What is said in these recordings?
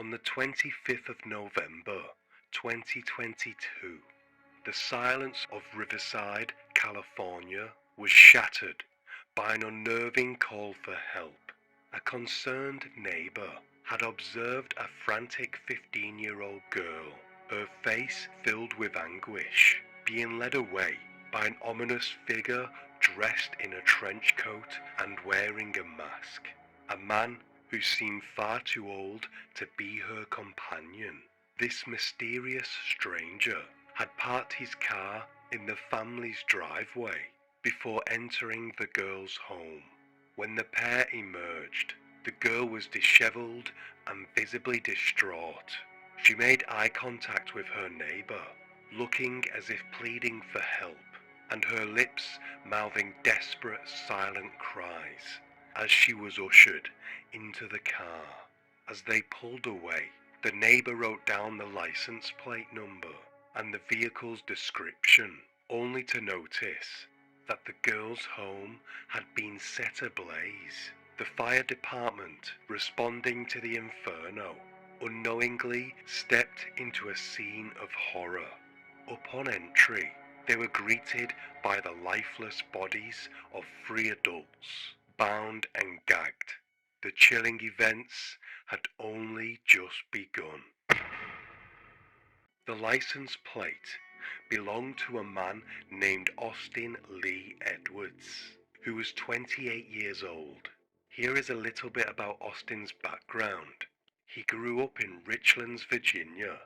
On the 25th of November, 2022, the silence of Riverside, California, was shattered by an unnerving call for help. A concerned neighbor had observed a frantic 15-year-old girl, her face filled with anguish, being led away by an ominous figure dressed in a trench coat and wearing a mask. A man who seemed far too old to be her companion. This mysterious stranger had parked his car in the family's driveway before entering the girl's home. When the pair emerged, the girl was disheveled and visibly distraught. She made eye contact with her neighbor, looking as if pleading for help, and her lips mouthing desperate, silent cries as she was ushered into the car. As they pulled away, the neighbor wrote down the license plate number and the vehicle's description, only to notice that the girl's home had been set ablaze. The fire department, responding to the inferno, unknowingly stepped into a scene of horror. Upon entry, they were greeted by the lifeless bodies of 3 adults, bound and gagged. The chilling events had only just begun. The license plate belonged to a man named Austin Lee Edwards, who was 28 years old. Here is a little bit about Austin's background. He grew up in Richlands, Virginia,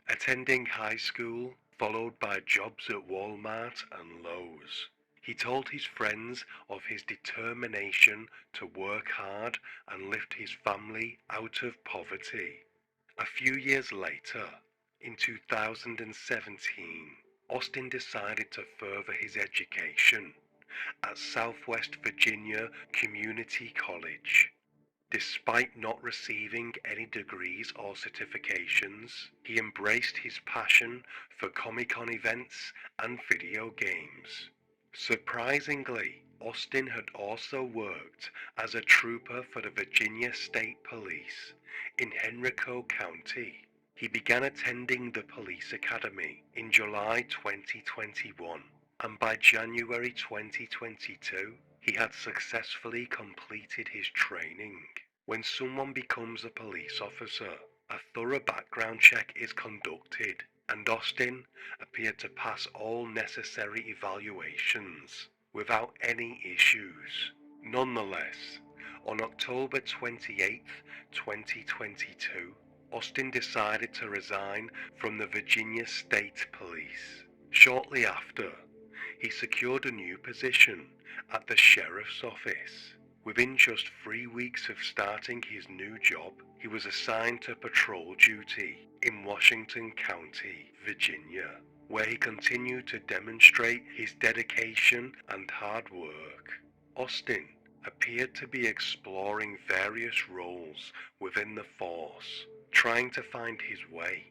attending high school, followed by jobs at Walmart and Lowe's. He told his friends of his determination to work hard and lift his family out of poverty. A few years later, in 2017, Austin decided to further his education at Southwest Virginia Community College. Despite not receiving any degrees or certifications, he embraced his passion for Comic-Con events and video games. Surprisingly, Austin had also worked as a trooper for the Virginia State Police in Henrico County. He began attending the police academy in July 2021, and by January 2022, he had successfully completed his training. When someone becomes a police officer, a thorough background check is conducted, and Austin appeared to pass all necessary evaluations without any issues. Nonetheless, on October 28, 2022, Austin decided to resign from the Virginia State Police. Shortly after, he secured a new position at the sheriff's office. Within just 3 weeks of starting his new job, he was assigned to patrol duty in Washington County, Virginia, where he continued to demonstrate his dedication and hard work. Austin appeared to be exploring various roles within the force, trying to find his way.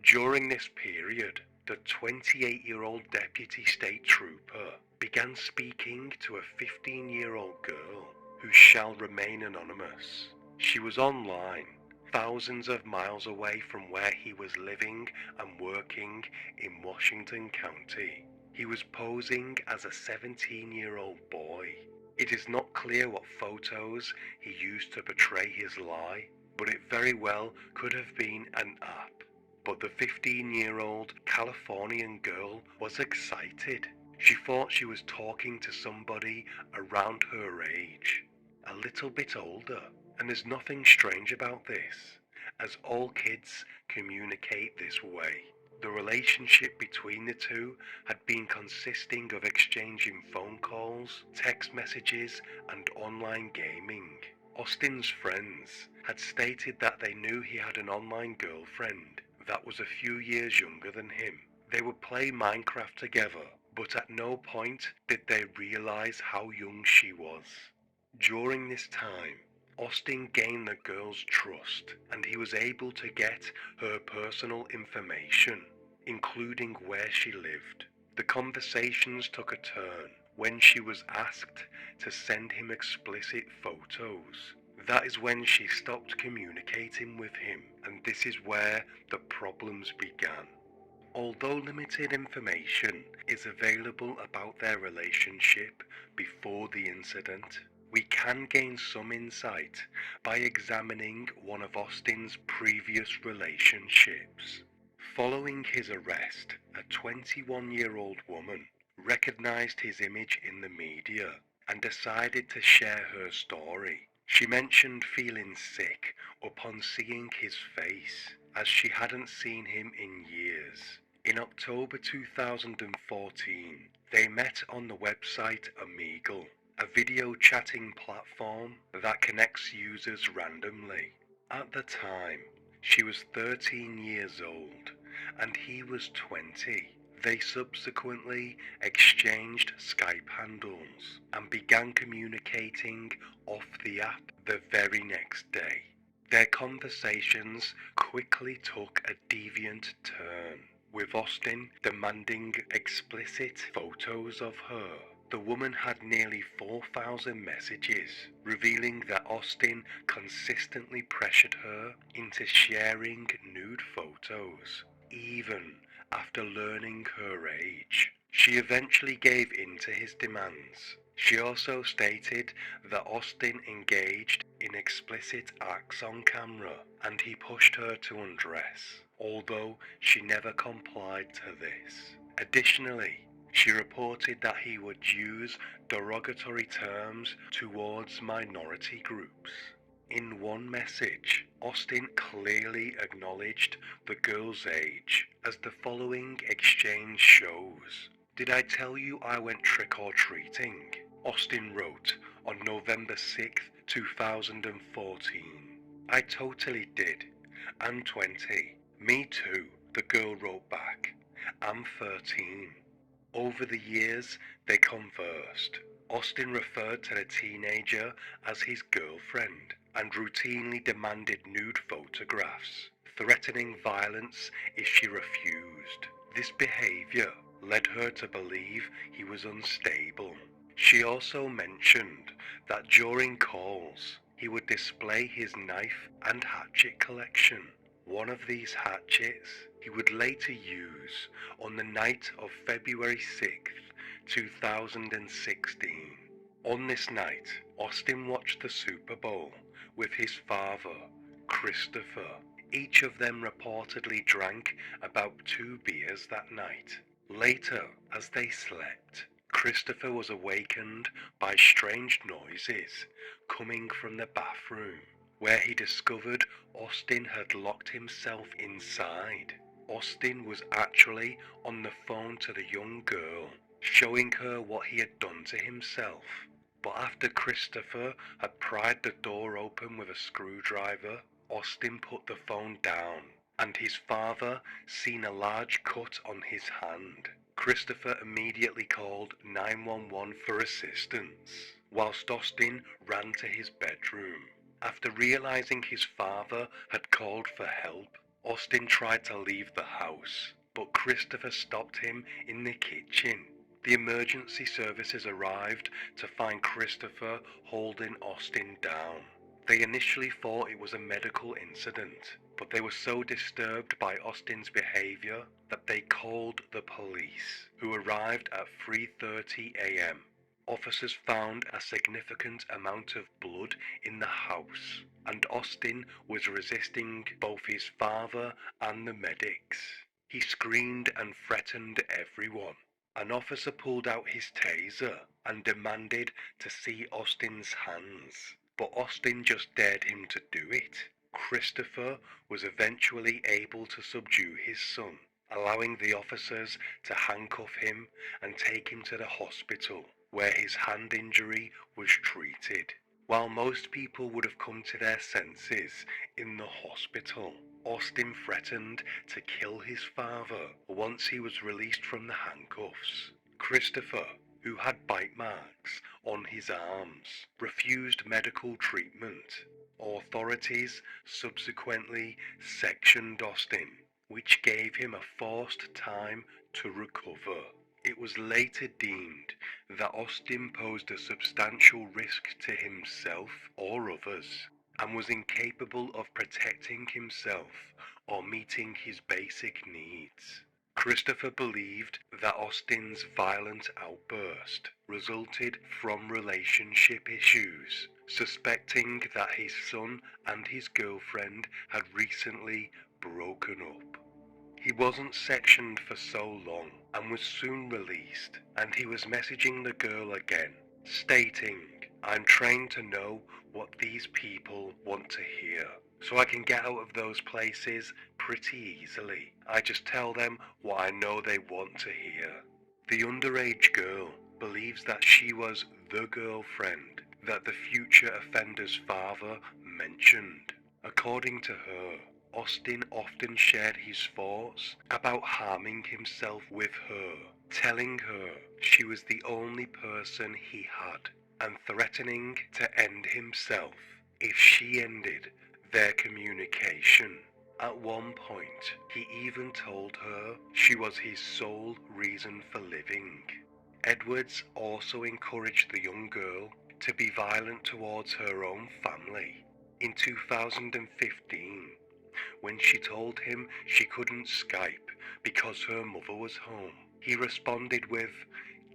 During this period, the 28-year-old deputy state trooper began speaking to a 15-year-old girl who shall remain anonymous. She was online, thousands of miles away from where he was living and working in Washington County. He was posing as a 17-year-old boy. It is not clear what photos he used to portray his lie, but it very well could have been an app. But the 15-year-old Californian girl was excited. She thought she was talking to somebody around her age, a little bit older, and there's nothing strange about this, as all kids communicate this way. The relationship between the two had been consisting of exchanging phone calls, text messages, and online gaming. Austin's friends had stated that they knew he had an online girlfriend that was a few years younger than him. They would play Minecraft together, but at no point did they realize how young she was. During this time, Austin gained the girl's trust, and he was able to get her personal information, including where she lived. The conversations took a turn when she was asked to send him explicit photos. That is when she stopped communicating with him, and this is where the problems began. Although limited information is available about their relationship before the incident, we can gain some insight by examining one of Austin's previous relationships. Following his arrest, a 21-year-old woman recognized his image in the media and decided to share her story. She mentioned feeling sick upon seeing his face, as she hadn't seen him in years. In October 2014, they met on the website Omegle, a video chatting platform that connects users randomly. At the time, she was 13 years old and he was 20. They subsequently exchanged Skype handles and began communicating off the app the very next day. Their conversations quickly took a deviant turn, with Austin demanding explicit photos of her. The woman had nearly 4,000 messages, revealing that Austin consistently pressured her into sharing nude photos, even after learning her age. She eventually gave in to his demands. She also stated that Austin engaged in explicit acts on camera and he pushed her to undress, although she never complied to this. Additionally, she reported that he would use derogatory terms towards minority groups. In one message, Austin clearly acknowledged the girl's age, as the following exchange shows. "Did I tell you I went trick-or-treating?" Austin wrote on November 6, 2014. "I totally did. I'm 20. Me too," the girl wrote back. "I'm 13. Over the years, they conversed. Austin referred to the teenager as his girlfriend and routinely demanded nude photographs, threatening violence if she refused. This behavior led her to believe he was unstable. She also mentioned that during calls, he would display his knife and hatchet collection. One of these hatchets he would later use on the night of February 6th, 2016. On this night, Austin watched the Super Bowl with his father, Christopher. Each of them reportedly drank about 2 beers that night. Later, as they slept, Christopher was awakened by strange noises coming from the bathroom, where he discovered Austin had locked himself inside. Austin was actually on the phone to the young girl, showing her what he had done to himself. But after Christopher had pried the door open with a screwdriver, Austin put the phone down, and his father seen a large cut on his hand. Christopher immediately called 911 for assistance, whilst Austin ran to his bedroom. After realizing his father had called for help, Austin tried to leave the house, but Christopher stopped him in the kitchen. The emergency services arrived to find Christopher holding Austin down. They initially thought it was a medical incident, but they were so disturbed by Austin's behavior that they called the police, who arrived at 3:30 a.m. Officers found a significant amount of blood in the house, and Austin was resisting both his father and the medics. He screamed and threatened everyone. An officer pulled out his taser and demanded to see Austin's hands, but Austin just dared him to do it. Christopher was eventually able to subdue his son, allowing the officers to handcuff him and take him to the hospital, where his hand injury was treated. While most people would have come to their senses in the hospital, Austin threatened to kill his father once he was released from the handcuffs. Christopher, who had bite marks on his arms, refused medical treatment. Authorities subsequently sectioned Austin, which gave him a forced time to recover. It was later deemed that Austin posed a substantial risk to himself or others and was incapable of protecting himself or meeting his basic needs. Christopher believed that Austin's violent outburst resulted from relationship issues, suspecting that his son and his girlfriend had recently broken up. He wasn't sectioned for so long and was soon released, and he was messaging the girl again, stating, "I'm trained to know what these people want to hear, so I can get out of those places pretty easily. I just tell them what I know they want to hear." The underage girl believes that she was the girlfriend that the future offender's father mentioned. According to her, Austin often shared his thoughts about harming himself with her, telling her she was the only person he had, and threatening to end himself if she ended their communication. At one point, he even told her she was his sole reason for living. Edwards also encouraged the young girl to be violent towards her own family. In 2015, when she told him she couldn't Skype because her mother was home, he responded with,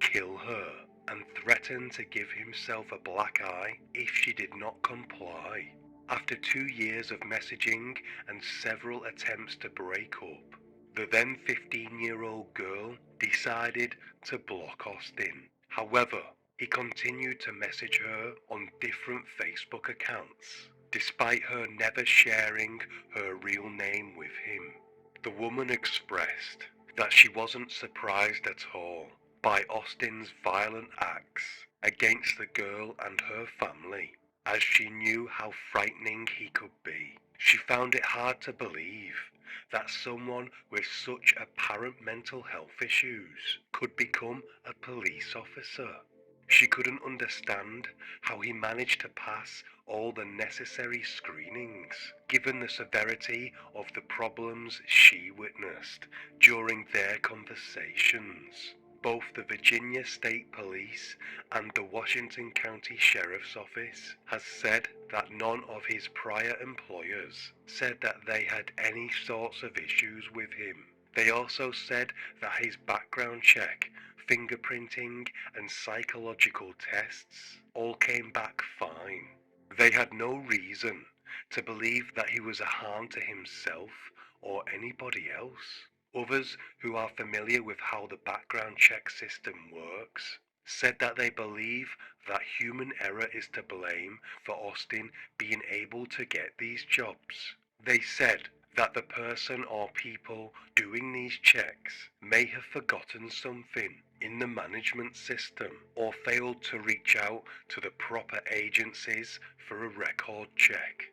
"Kill her," and threatened to give himself a black eye if she did not comply. After 2 years of messaging and several attempts to break up, the then 15-year-old girl decided to block Austin. However, he continued to message her on different Facebook accounts, despite her never sharing her real name with him. The woman expressed that she wasn't surprised at all by Austin's violent acts against the girl and her family, as she knew how frightening he could be. She found it hard to believe that someone with such apparent mental health issues could become a police officer. She couldn't understand how he managed to pass all the necessary screenings, given the severity of the problems she witnessed during their conversations. Both the Virginia State Police and the Washington County Sheriff's Office has said that none of his prior employers said that they had any sorts of issues with him. They also said that his background check, fingerprinting, and psychological tests all came back fine. They had no reason to believe that he was a harm to himself or anybody else. Others who are familiar with how the background check system works said that they believe that human error is to blame for Austin being able to get these jobs. They said that the person or people doing these checks may have forgotten something in the management system or failed to reach out to the proper agencies for a record check.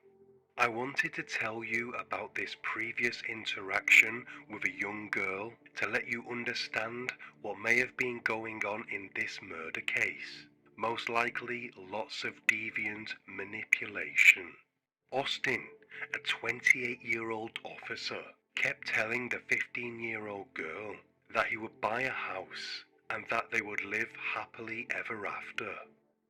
I wanted to tell you about this previous interaction with a young girl to let you understand what may have been going on in this murder case. Most likely lots of deviant manipulation. Austin, a 28-year-old officer, kept telling the 15-year-old girl that he would buy a house and that they would live happily ever after.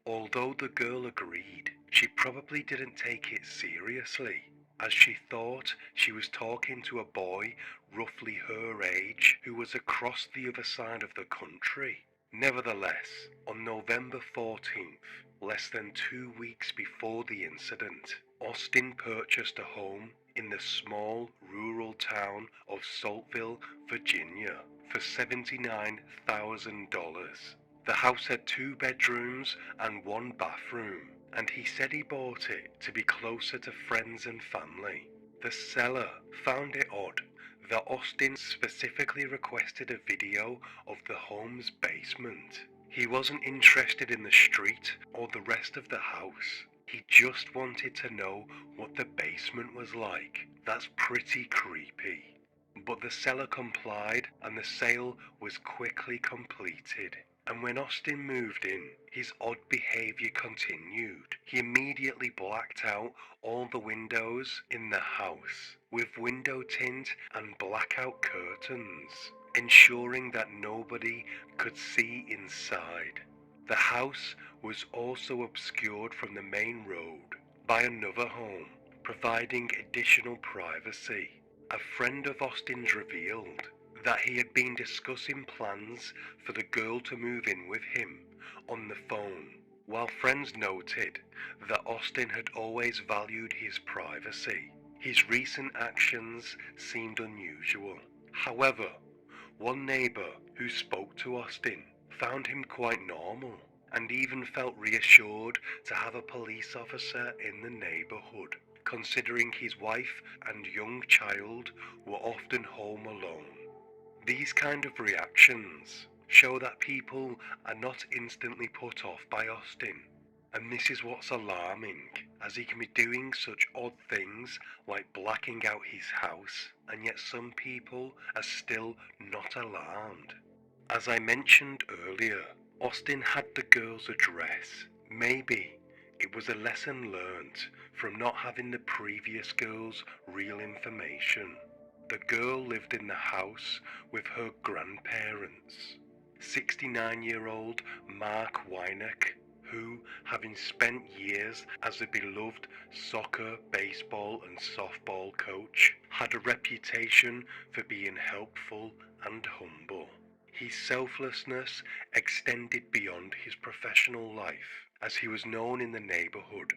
Although the girl agreed, she probably didn't take it seriously, as she thought she was talking to a boy roughly her age who was across the other side of the country. Nevertheless, on November 14th, less than 2 weeks before the incident, Austin purchased a home in the small rural town of Saltville, Virginia, for $79,000. The house had 2 bedrooms and 1 bathroom, and he said he bought it to be closer to friends and family. The seller found it odd that Austin specifically requested a video of the home's basement. He wasn't interested in the street or the rest of the house. He just wanted to know what the basement was like. That's pretty creepy. But the seller complied and the sale was quickly completed. And when Austin moved in, his odd behavior continued. He immediately blacked out all the windows in the house with window tint and blackout curtains. ensuring that nobody could see inside. The house was also obscured from the main road by another home, providing additional privacy. A friend of Austin's revealed that he had been discussing plans for the girl to move in with him on the phone, while friends noted that Austin had always valued his privacy. His recent actions seemed unusual. However, one neighbour who spoke to Austin found him quite normal and even felt reassured to have a police officer in the neighbourhood, considering his wife and young child were often home alone. These kind of reactions show that people are not instantly put off by Austin, and this is what's alarming, as he can be doing such odd things like blacking out his house, and yet some people are still not alarmed. As I mentioned earlier, Austin had the girl's address. Maybe it was a lesson learnt from not having the previous girl's real information. The girl lived in the house with her grandparents. 69-year-old Mark Wyneck, who, having spent years as a beloved soccer, baseball and softball coach, had a reputation for being helpful and humble. His selflessness extended beyond his professional life, as he was known in the neighbourhood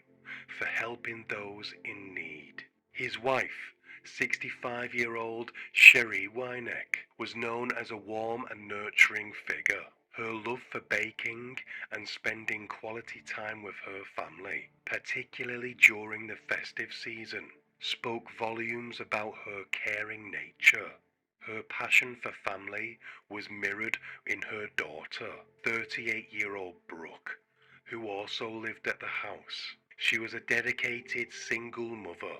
for helping those in need. His wife, 65-year-old Sherry Wyneck, was known as a warm and nurturing figure. Her love for baking and spending quality time with her family, particularly during the festive season, spoke volumes about her caring nature. Her passion for family was mirrored in her daughter, 38-year-old Brooke, who also lived at the house. She was a dedicated single mother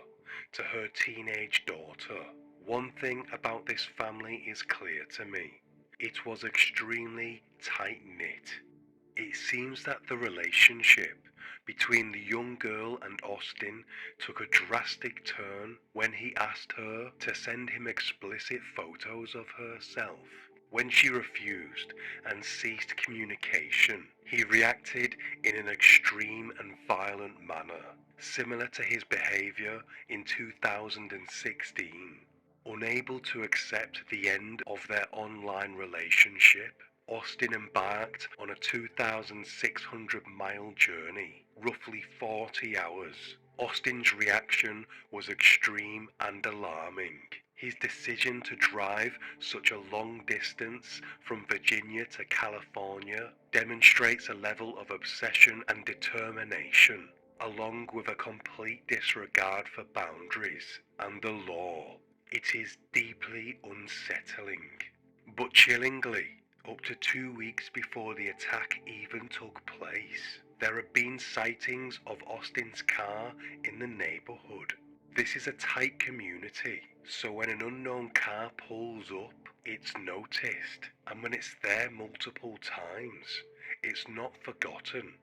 to her teenage daughter. One thing about this family is clear to me. It was extremely tight-knit. It seems that the relationship between the young girl and Austin took a drastic turn when he asked her to send him explicit photos of herself. When she refused and ceased communication, he reacted in an extreme and violent manner, similar to his behavior in 2016. Unable to accept the end of their online relationship, Austin embarked on a 2,600-mile journey, roughly 40 hours. Austin's reaction was extreme and alarming. His decision to drive such a long distance from Virginia to California demonstrates a level of obsession and determination, along with a complete disregard for boundaries and the law. It is deeply unsettling. But chillingly, up to 2 weeks before the attack even took place, there have been sightings of Austin's car in the neighbourhood. This is a tight community, so when an unknown car pulls up, it's noticed, and when it's there multiple times, it's not forgotten.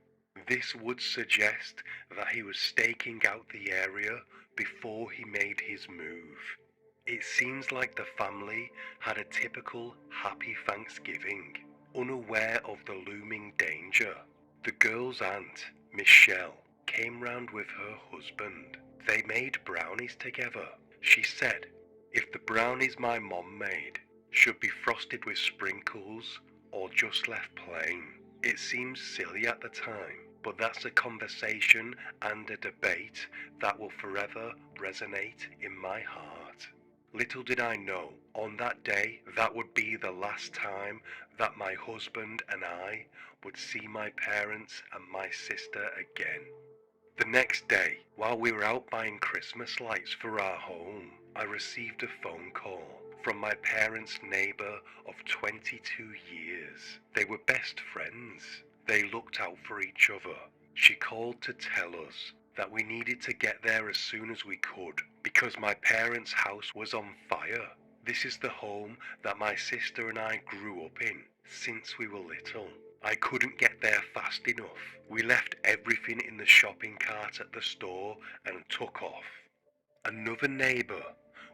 This would suggest that he was staking out the area before he made his move. It seems like the family had a typical happy Thanksgiving, unaware of the looming danger. The girl's aunt, Michelle, came round with her husband. They made brownies together. She said, "If the brownies my mom made should be frosted with sprinkles or just left plain." It seems silly at the time, but that's a conversation and a debate that will forever resonate in my heart. Little did I know, on that day, that would be the last time that my husband and I would see my parents and my sister again. The next day, while we were out buying Christmas lights for our home, I received a phone call from my parents' neighbour of 22 years. They were best friends. They looked out for each other. She called to tell us that we needed to get there as soon as we could because my parents' house was on fire. This is the home that my sister and I grew up in since we were little. I couldn't get there fast enough. We left everything in the shopping cart at the store and took off. Another neighbour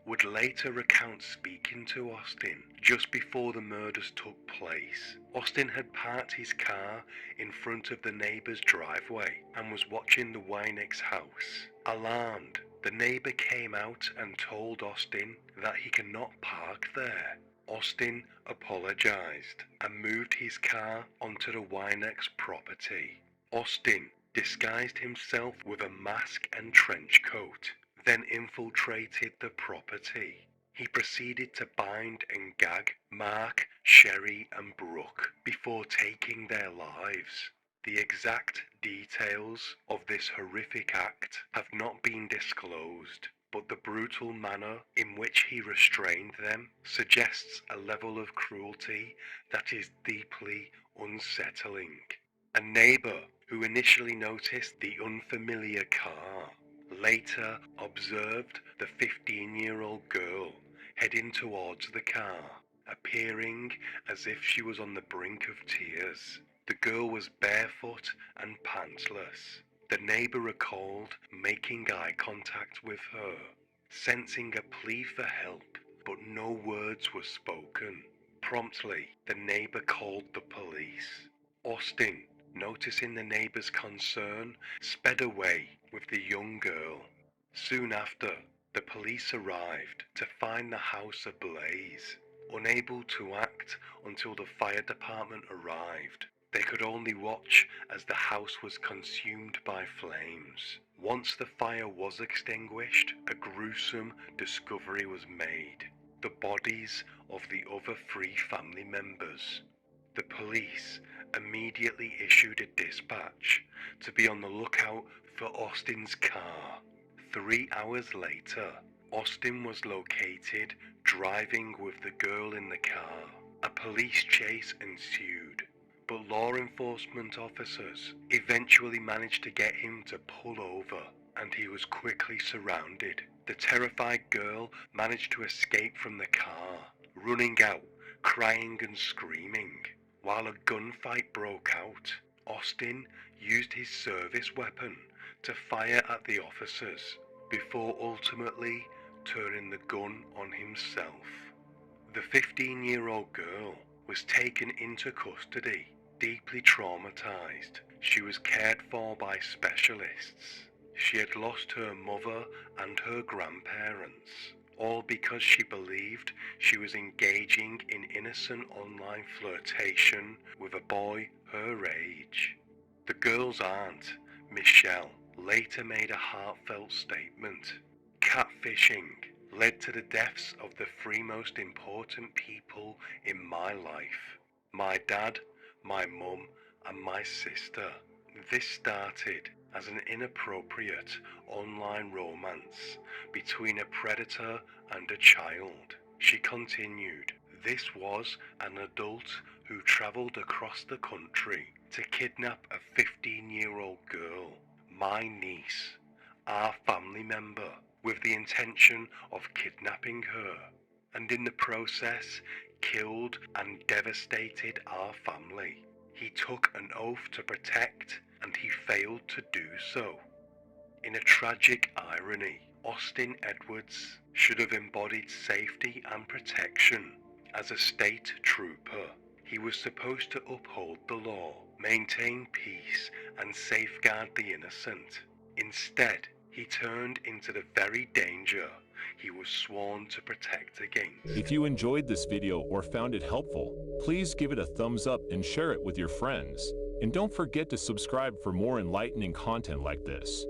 would later recount speaking to Austin just before the murders took place. Austin had parked his car in front of the neighbor's driveway and was watching the Wynek's house. Alarmed, the neighbor came out and told Austin that he cannot park there. Austin apologized and moved his car onto the Wynek's property. Austin disguised himself with a mask and trench coat, then infiltrated the property. He proceeded to bind and gag Mark, Sherry and Brooke before taking their lives. The exact details of this horrific act have not been disclosed, but the brutal manner in which he restrained them suggests a level of cruelty that is deeply unsettling. A neighbor who initially noticed the unfamiliar car later observed the 15-year-old girl heading towards the car, appearing as if she was on the brink of tears. The girl was barefoot and pantsless. The neighbor recalled making eye contact with her, sensing a plea for help, but no words were spoken. Promptly, the neighbor called the police. Austin, noticing the neighbor's concern, sped away with the young girl. Soon after, the police arrived to find the house ablaze. Unable to act until the fire department arrived, they could only watch as the house was consumed by flames. Once the fire was extinguished, a gruesome discovery was made: the bodies of the other 3 family members. The police immediately issued a dispatch to be on the lookout for Austin's car. 3 hours later, Austin was located driving with the girl in the car. A police chase ensued, but law enforcement officers eventually managed to get him to pull over, and he was quickly surrounded. The terrified girl managed to escape from the car, running out, crying and screaming. While a gunfight broke out, Austin used his service weapon to fire at the officers before ultimately turning the gun on himself. The 15-year-old girl was taken into custody, deeply traumatized. She was cared for by specialists. She had lost her mother and her grandparents, all because she believed she was engaging in innocent online flirtation with a boy her age. The girl's aunt, Michelle, later made a heartfelt statement. Catfishing led to the deaths of the 3 most important people in my life: my dad, my mum, and my sister. This started as an inappropriate online romance between a predator and a child. She continued, this was an adult who traveled across the country to kidnap a 15-year-old girl, my niece, our family member, with the intention of kidnapping her, and in the process killed and devastated our family. He took an oath to protect, and he failed to do so. In a tragic irony, Austin Edwards should have embodied safety and protection. As a state trooper, he was supposed to uphold the law, maintain peace, and safeguard the innocent. Instead, he turned into the very danger he was sworn to protect against. If you enjoyed this video or found it helpful, please give it a thumbs up and share it with your friends. And don't forget to subscribe for more enlightening content like this.